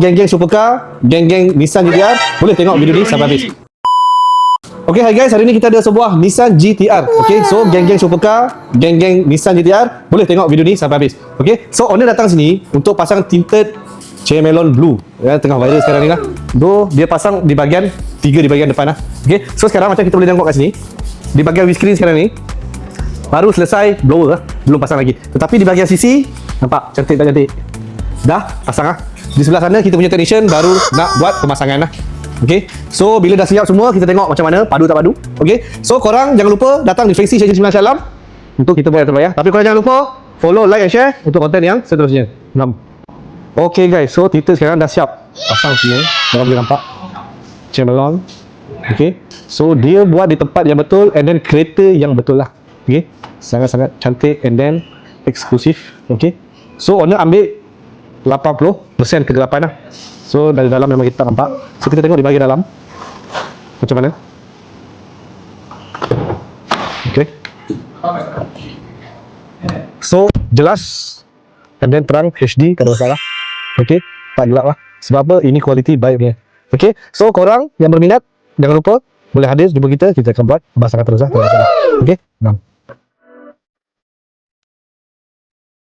Geng-geng supercar, geng-geng Nissan GTR, boleh tengok video ni sampai habis. Okay, hi guys, hari ni kita ada sebuah Nissan GTR. Okay, so geng-geng supercar, geng-geng Nissan GTR, boleh tengok video ni sampai habis. Okay, so owner datang sini untuk pasang tinted Cemelon Blue. Ya, tengah viral sekarang ni lah. Dia pasang di bahagian 3 di bahagian depan lah. Okay, so sekarang macam kita boleh tengok kat sini, di bahagian windscreen sekarang ni baru selesai blower lah, belum pasang lagi. Tetapi di bahagian sisi, nampak cantik tak cantik? Dah pasang lah. Di sebelah sana kita punya technician baru nak buat pemasangan lah. Okay, so bila dah siap semua, kita tengok macam mana, padu tak padu. Okay, so korang jangan lupa datang di Faxi Syekh 9 Syalam untuk kita buat yang terbaik. Tapi korang jangan lupa follow, like and share untuk konten yang seterusnya. Okay guys, so kita sekarang dah siap pasang sini. Korang boleh nampak Cemelon. Okay, so dia buat di tempat yang betul and then kereta yang betul lah. Okay, sangat-sangat cantik and then eksklusif. Okay, so owner ambil 80% kegelapan lah. So dari dalam memang kita nampak. So kita tengok di bahagian dalam macam mana. Okay, so jelas and then terang HD, tak ada masalah. Okay, tak gelap lah. Sebab apa? Ini kualiti baiknya. Okay, so korang yang berminat jangan lupa boleh hadir jumpa kita akan buat pemasangan terus lah. Okay,